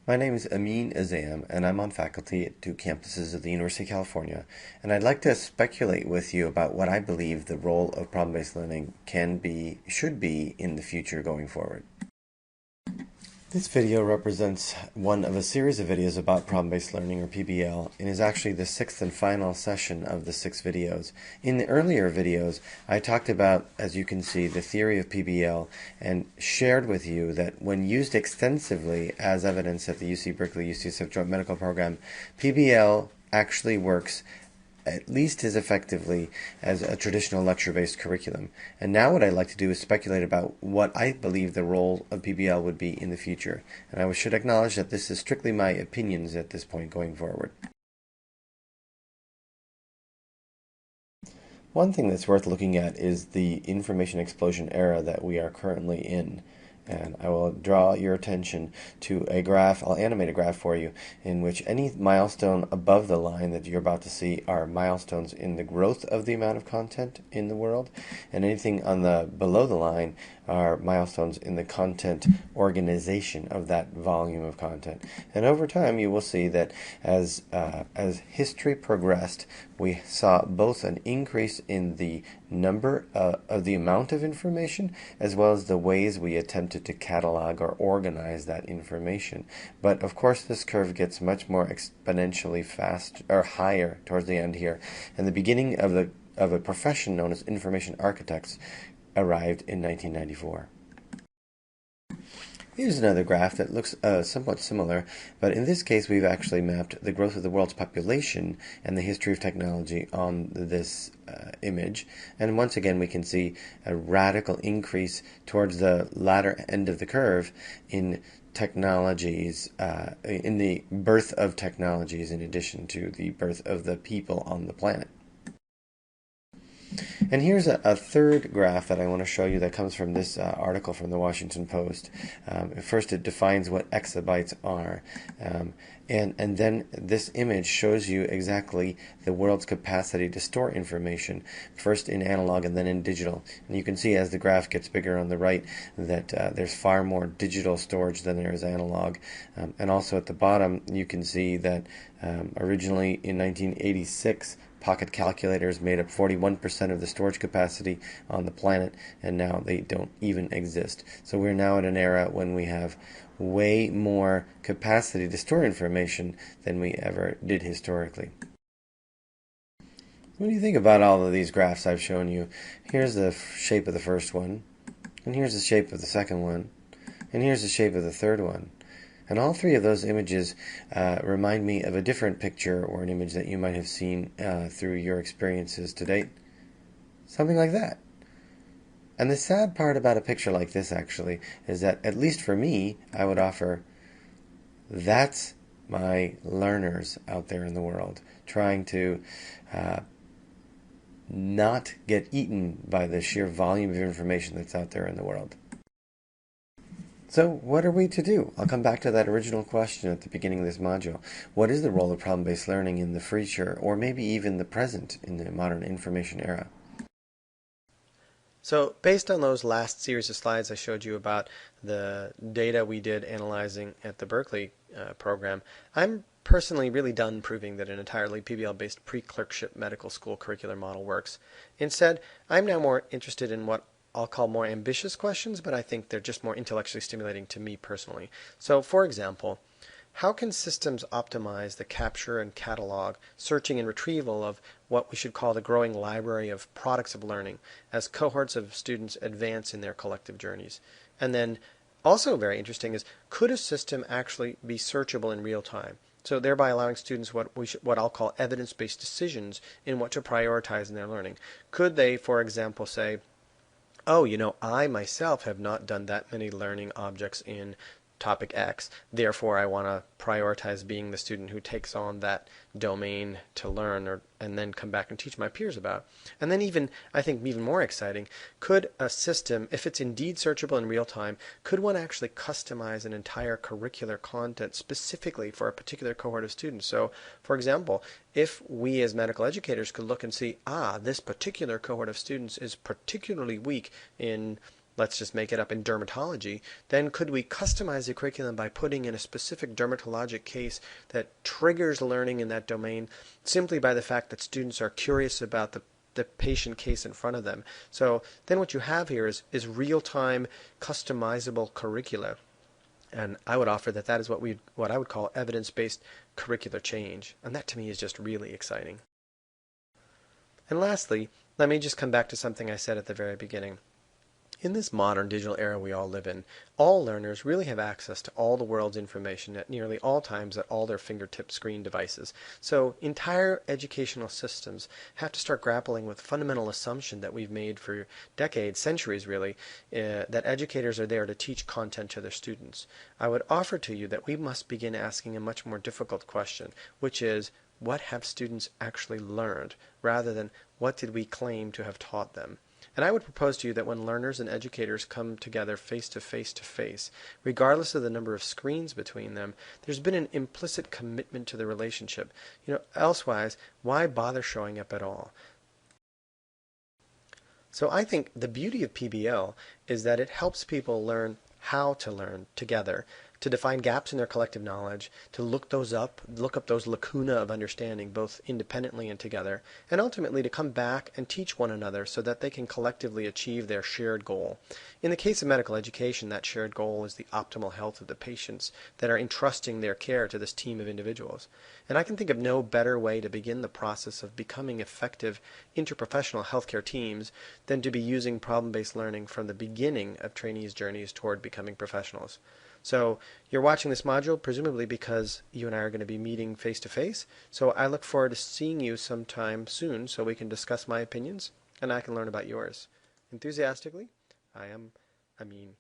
My name is Amin Azam, and I'm on faculty at two campuses of the University of California, and I'd like to speculate with you about what I believe the role of problem-based learning can be, should be in the future going forward. This video represents one of a series of videos about problem-based learning, or PBL, and is actually the sixth and final session of the 6 videos. In the earlier videos, I talked about, as you can see, the theory of PBL and shared with you that when used extensively as evidence at the UC Berkeley UCSF Joint Medical Program, PBL actually works at least as effectively as a traditional lecture-based curriculum. And now what I'd like to do is speculate about what I believe the role of PBL would be in the future. And I should acknowledge that this is strictly my opinions at this point going forward. One thing that's worth looking at is the information explosion era that we are currently in. And I will draw your attention to a graph. I'll animate a graph for you in which any milestone above the line that you're about to see are milestones in the growth of the amount of content in the world, and anything on the below the line are milestones in the content organization of that volume of content. And over time you will see that as history progressed, we saw both an increase in the number of the amount of information as well as the ways we attempted to catalog or organize that information. But of course this curve gets much more exponentially fast or higher towards the end here, and the beginning of a profession known as information architects arrived in 1994. Here's another graph that looks somewhat similar, but in this case we've actually mapped the growth of the world's population and the history of technology on this image. And once again we can see a radical increase towards the latter end of the curve in technologies, in the birth of technologies in addition to the birth of the people on the planet. And here's a third graph that I want to show you that comes from this article from the Washington Post. First it defines what exabytes are, and then this image shows you exactly the world's capacity to store information, first in analog and then in digital. And you can see as the graph gets bigger on the right that there's far more digital storage than there is analog. And also at the bottom you can see that originally in 1986 pocket calculators made up 41% of the storage capacity on the planet, and now they don't even exist. So we're now at an era when we have way more capacity to store information than we ever did historically. What do you think about all of these graphs I've shown you? Here's the shape of the first one, and here's the shape of the second one, and here's the shape of the third one. And all three of those images remind me of a different picture or an image that you might have seen through your experiences to date. Something like that. And the sad part about a picture like this actually is that, at least for me, I would offer, that's my learners out there in the world trying to not get eaten by the sheer volume of information that's out there in the world. So what are we to do? I'll come back to that original question at the beginning of this module. What is the role of problem-based learning in the future, or maybe even the present, in the modern information era? So based on those last series of slides I showed you about the data we did analyzing at the Berkeley program, I'm personally really done proving that an entirely PBL-based pre-clerkship medical school curricular model works. Instead, I'm now more interested in what I'll call more ambitious questions, but I think they're just more intellectually stimulating to me personally. So, for example, how can systems optimize the capture and catalog, searching and retrieval of what we should call the growing library of products of learning as cohorts of students advance in their collective journeys? And then, also very interesting is, could a system actually be searchable in real time? So thereby allowing students what I'll call evidence-based decisions in what to prioritize in their learning. Could they, for example, say, oh, I myself have not done that many learning objects in topic X, therefore I want to prioritize being the student who takes on that domain to learn and then come back and teach my peers about. And then I think even more exciting, could a system, if it's indeed searchable in real time, could one actually customize an entire curricular content specifically for a particular cohort of students? So, for example, if we as medical educators could look and see, this particular cohort of students is particularly weak in let's just make it up, in dermatology, then could we customize the curriculum by putting in a specific dermatologic case that triggers learning in that domain simply by the fact that students are curious about the patient case in front of them. So then what you have here is real-time customizable curricula. And I would offer that that is what I would call evidence-based curricular change. And that to me is just really exciting. And lastly, let me just come back to something I said at the very beginning. In this modern digital era we all live in, all learners really have access to all the world's information at nearly all times at all their fingertip screen devices. So entire educational systems have to start grappling with the fundamental assumption that we've made for decades, centuries really, that educators are there to teach content to their students. I would offer to you that we must begin asking a much more difficult question, which is, what have students actually learned, rather than what did we claim to have taught them? And I would propose to you that when learners and educators come together face to face, regardless of the number of screens between them, there's been an implicit commitment to the relationship. Elsewise, why bother showing up at all? So I think the beauty of PBL is that it helps people learn how to learn together, to define gaps in their collective knowledge, to look up those lacuna of understanding both independently and together, and ultimately to come back and teach one another so that they can collectively achieve their shared goal. In the case of medical education, that shared goal is the optimal health of the patients that are entrusting their care to this team of individuals. And I can think of no better way to begin the process of becoming effective interprofessional healthcare teams than to be using problem-based learning from the beginning of trainees' journeys toward becoming professionals. So you're watching this module presumably because you and I are going to be meeting face to face. So I look forward to seeing you sometime soon so we can discuss my opinions and I can learn about yours. Enthusiastically, I am Amin.